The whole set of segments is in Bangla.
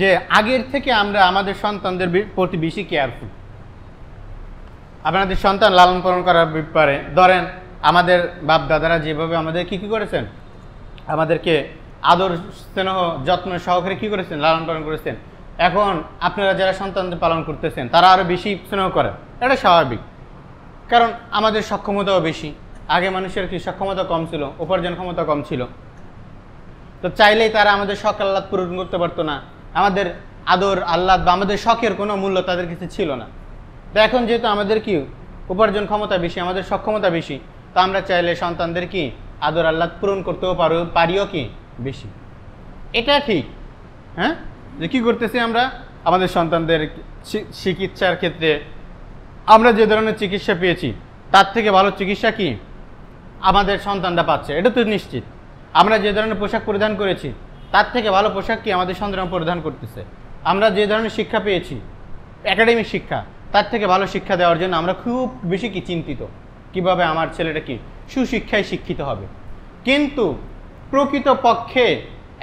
যে আগের থেকে আমরা আমাদের সন্তানদের প্রতি বেশি কেয়ারফুল। আপনাদের সন্তান লালন পালন করার ব্যাপারে ধরেন আমাদের বাপ দাদারা যেভাবে আমাদের কি করেছেন, আমাদেরকে আদর স্নেহ যত্ন সহকারে কি করেছেন, লালন পালন করেছেন। এখন আপনারা যারা সন্তানদের পালন করতেছেন তারা আরও বেশি স্নেহ করেন, এটা স্বাভাবিক, কারণ আমাদের সক্ষমতাও বেশি। আগে মানুষের কি সক্ষমতা কম ছিল, উপার্জন ক্ষমতা কম ছিল, তো চাইলেই তারা আমাদের শখ আহ্লাদ পূরণ করতে পারতো না, আমাদের আদর আহ্লাদ বা আমাদের শখের কোনো মূল্য তাদের কাছে ছিল না। তো এখন যেহেতু আমাদের কি উপার্জন ক্ষমতা বেশি, আমাদের সক্ষমতা বেশি, তো আমরা চাইলে সন্তানদের কি আদর আহ্লাদ পূরণ করতেও পারিও কি বেশি। এটা ঠিক, হ্যাঁ, যে কী করতেছি আমরা আমাদের সন্তানদের চিকিৎসার ক্ষেত্রে আমরা যে ধরনের চিকিৎসা পেয়েছি তার থেকে ভালো চিকিৎসা কি আমাদের সন্তানরা পাচ্ছে, এটা তো নিশ্চিত। আমরা যে ধরনের পোশাক পরিধান করেছি তার থেকে ভালো পোশাক কি আমাদের সন্তান পরিধান করতেছে। আমরা যে ধরনের শিক্ষা পেয়েছি একাডেমিক শিক্ষা, তার থেকে ভালো শিক্ষা দেওয়ার জন্য আমরা খুব বেশি কি চিন্তিত, কিভাবে আমার ছেলেটা কি সুশিক্ষায় শিক্ষিত হবে। কিন্তু প্রকৃতপক্ষে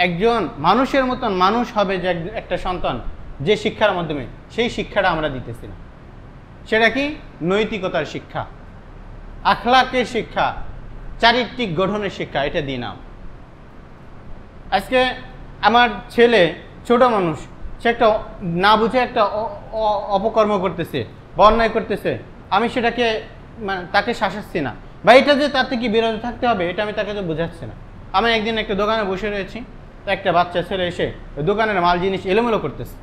একজন মানুষের মতন মানুষ হবে যে একটা সন্তান, যে শিক্ষার মাধ্যমে, সেই শিক্ষাটা আমরা দিতেছি না। সেটা কি নৈতিকতার শিক্ষা, আখলাকের শিক্ষা, চারিত্রিক গঠনের শিক্ষা, এটা দিই না। আজকে আমার ছেলে ছোট মানুষ, সে একটা না বুঝে একটা অপকর্ম করতেছে বা অন্যায় করতেছে, আমি সেটাকে তাকে শাসাচ্ছি না, বা এটা যে তার থেকে বিরত থাকতে হবে এটা আমি তাকে তো বোঝাচ্ছি না। আমি একদিন একটা দোকানে বসে রয়েছি, একটা বাচ্চা ছেলে এসে দোকানের মাল জিনিস এলোমেলো করতেছে,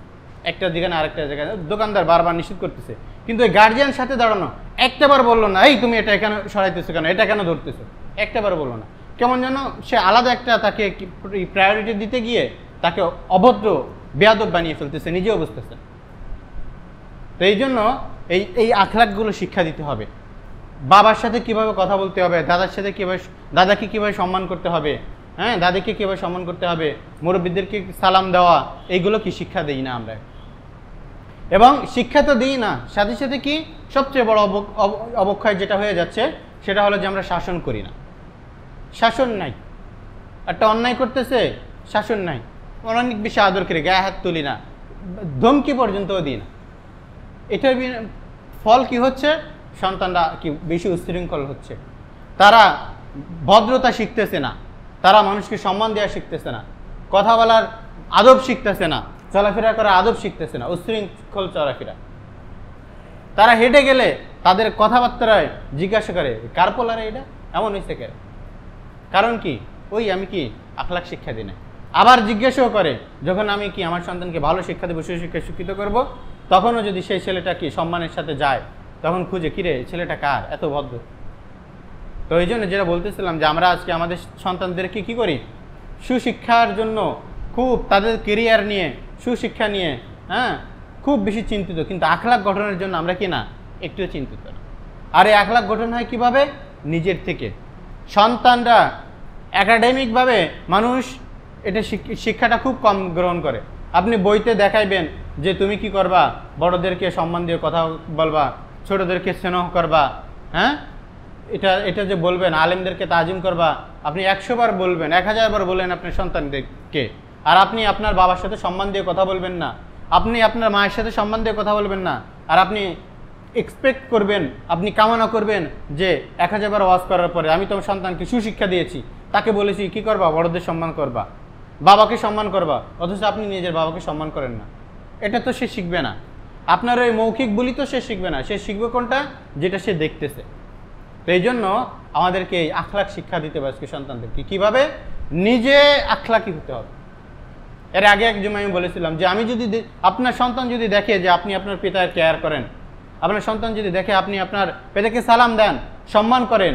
একটা দোকানে আরেকটা জায়গায়, দোকানদার বারবার নিষেধ করতেছে, কিন্তু ওই গার্জিয়ান সাথে দাঁড়ানো একটাবার বললো না, এই তুমি এটা কেন সরাইতেছো, কেন এটা কেন ধরতেছো, একটাবার বললো না। কেমন যেন সে আলাদা একটা তাকে প্রায়োরিটি দিতে গিয়ে তাকে অভদ্র বেয়াদব বানিয়ে ফেলতেছে, নিজেও বুঝতেছে। তো এই জন্য এই আখলাকগুলো শিক্ষা দিতে হবে। বাবার সাথে কিভাবে কথা বলতে হবে, দাদার সাথে কীভাবে, দাদাকে কীভাবে সম্মান করতে হবে, হ্যাঁ, দাদিকে কীভাবে সম্মান করতে হবে, মুরব্বীদেরকে সালাম দেওয়া, এইগুলো কি শিক্ষা দিই না আমরা। এবং শিক্ষা তো দিই না, সাথে সাথে কি সবচেয়ে বড় অবক্ষয় যেটা হয়ে যাচ্ছে সেটা হলো যে আমরা শাসন করি না। শাসন নাই, একটা অন্যায় করতেছে শাসন নাই, অনেক বেশি আদর করে গায়ে হাত তুলি না, ধমকি পর্যন্তও দিই না। এটার ফল কি হচ্ছে, সন্তানরা কি বেশি উচ্ছৃঙ্খল হচ্ছে, তারা ভদ্রতা শিখতেছে না, তারা মানুষকে সম্মান দেওয়া শিখতেছে না, কথা বলার আদব শিখতেছে না, চলাফেরা করার আদব শিখতেছে না, উচ্ছৃঙ্খল চলাফেরা। তারা হেঁটে গেলে তাদের কথাবার্তায় জিজ্ঞাসা করে কার পোলারে এটা এমন হয়েছে কেন, কারণ কি ওই আমি কি আখলাক শিক্ষা দিই না। আবার জিজ্ঞাসাও করে যখন আমি কি আমার সন্তানকে ভালো শিক্ষা দেবো, সুশিক্ষায় শিক্ষিত করব, তখনও যদি সেই ছেলেটা কি সম্মানের সাথে যায়, তখন খুঁজে কিরে ছেলেটা কার, এত ভদ্র। তো এই জন্য যেটা বলতেছিলাম যে আমরা আজকে আমাদের সন্তানদেরকে কি করি, সুশিক্ষার জন্য খুব তাদের কেরিয়ার নিয়ে, সুশিক্ষা নিয়ে, হ্যাঁ, খুব বেশি চিন্তিত, কিন্তু আখলাক গঠনের জন্য আমরা কি না, একটুও চিন্তিত না। আর এই আখলাক গঠন হয় কিভাবে, নিজের থেকে। সন্তানরা একাডেমিকভাবে মানুষ এটা শিক্ষাটা খুব কম গ্রহণ করে। আপনি বইতে দেখাইবেন যে তুমি কি করবা, বড়দেরকে সম্মান দিয়ে কথা বলবা, ছোটদেরকে স্নেহ করবা, হ্যাঁ, এটা যে বলবেন আলেমদেরকে তাজিম করবা, আপনি 100 বার বলবেন, 1000 বার বললেন আপনার সন্তানদেরকে, আর আপনি আপনার বাবার সাথে সম্মান দিয়ে কথা বলবেন না, আপনি আপনার মায়ের সাথে সম্মান দিয়ে কথা বলবেন না, আর আপনি এক্সপেক্ট করবেন, আপনি কামনা করবেন যে 1000 বার ওয়াজ করার পরে আমি তোমার সন্তানকে সুশিক্ষা দিয়েছি, তাকে বলেছি কি করবা, বড়দের সম্মান করবা, বাবাকে সম্মান করবা, অথচ আপনি নিজের বাবাকে সম্মান করেন না। এটা তো সে শিখবে না, আপনার ওই মৌখিক বলি তো সে শিখবে না, সে শিখবে কোনটা, যেটা সে দেখতেছে। তো এই জন্য আমাদেরকে এই আখলাক শিক্ষা দিতে হবে আজকে সন্তানদেরকে, কীভাবে নিজে আখলাকি হতে হবে। এর আগে এক জন্য আমি বলেছিলাম যে আমি যদি আপনার সন্তান যদি দেখে যে আপনি আপনার পিতার কেয়ার করেন, আপনার সন্তান যদি দেখে আপনি আপনার পিতাকে সালাম দেন, সম্মান করেন,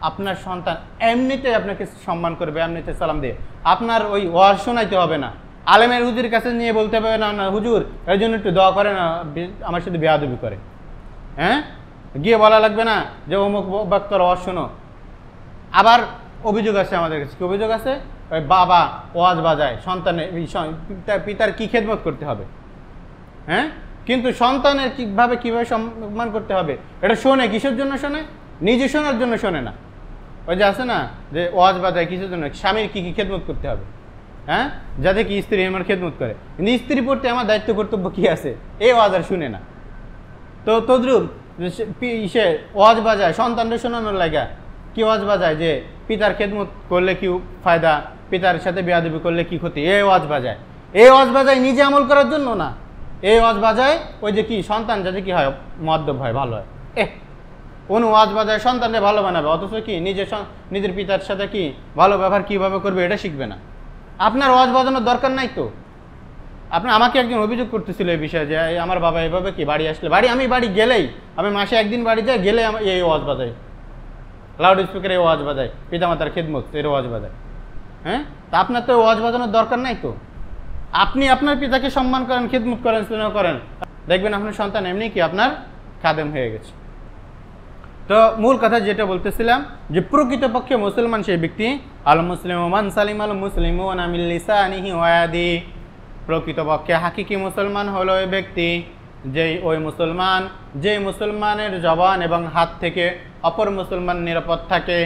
আপনার সন্তান এমনিতে আপনাকে সম্মান করবে, এমনিতে সালাম দিয়ে। আপনার ওই ওয়াজ শোনাইতে হবে না, আলেমের হুজুর কাছে নিয়ে বলতে হবে না, না হুজুর এর জন্য একটু দোয়া করে না, আমার সাথে বেয়াদবি করে, হ্যাঁ, গিয়ে বলা লাগবে না যে অমুক বক্তার ওয়াজ শোনো। আবার অভিযোগ আছে আমাদের কাছে, কি অভিযোগ আছে, ওই বাবা ওয়াজ বাজায়, সন্তানের পিতার কি খেদমত করতে হবে, হ্যাঁ, কিন্তু সন্তানের কীভাবে সম্মান করতে হবে এটা শোনে, কিসের জন্য শোনে, নিজে শোনার জন্য শোনে না। ওই যে আছে না যে ওয়াজ বাজায় কিসের জন্য, স্বামীর কি কি খেদমত করতে হবে, হ্যাঁ, যাতে কি স্ত্রী আমার খেদমত করে। কিন্তু স্ত্রীর প্রতি আমার দায়িত্ব কর্তব্য কি আছে, এই ওয়াজ আর শুনে না। তো তদ্রুপ সে ওয়াজ বাজায় সন্তানদের শোনানোর লাগা, কি ওয়াজ বাজায় যে পিতার খেদমত করলে কি ফায়দা, পিতার সাথে বেয়াদবি করলে কি ক্ষতি, এই ওয়াজ বাজায়। এই ওয়াজ বাজায় নিজে আমল করার জন্য না, এই ওয়াজ বাজায় ওই যে কি সন্তান যাতে কি হয় মদ্যপ হয়, ভালো হয়। কোন ওয়াজ বাজায় সন্তানকে ভালো বানাবে, অথচ কি নিজের পিতার সাথে কি ভালো ব্যবহার কিভাবে করবে এটা শিখবে না। আপনার ওয়াজ বাজানোর দরকার নাই তো। আমাকে একজন অভিযোগ করতেছিল এই বিষয়ে যে আমার বাবা এভাবে কি বাড়ি আসলে আমি বাড়ি গেলেই, আমি মাসে একদিন বাড়ি যাই, গেলে এই ওয়াজ বাজাই, লাউড স্পিকারে ওয়াজ বাজায়, পিতামাতার খেদমত এর ওয়াজ বাজায়। হ্যাঁ, তা আপনার তো ওয়াজ বাজানোর দরকার নাই তো। আপনি আপনার পিতাকে সম্মান করেন, খেদমত করেন, স্নেহ করেন, দেখবেন আপনার সন্তান এমনি কি আপনার খাদেম হয়ে গেছে। তো মূল কথা যেটা বলতেছিলাম যে প্রকৃতপক্ষে মুসলমান সেই ব্যক্তি, আল মুসলিম মান সালিম আল মুসলিমুনা মিন লিসানিহি ওয়া ইয়াদিহি, প্রকৃতপক্ষে হাকিকি মুসলমান হলো ওই ব্যক্তি যে মুসলমানের জবান এবং হাত থেকে অপর মুসলমান নিরাপদ থাকে।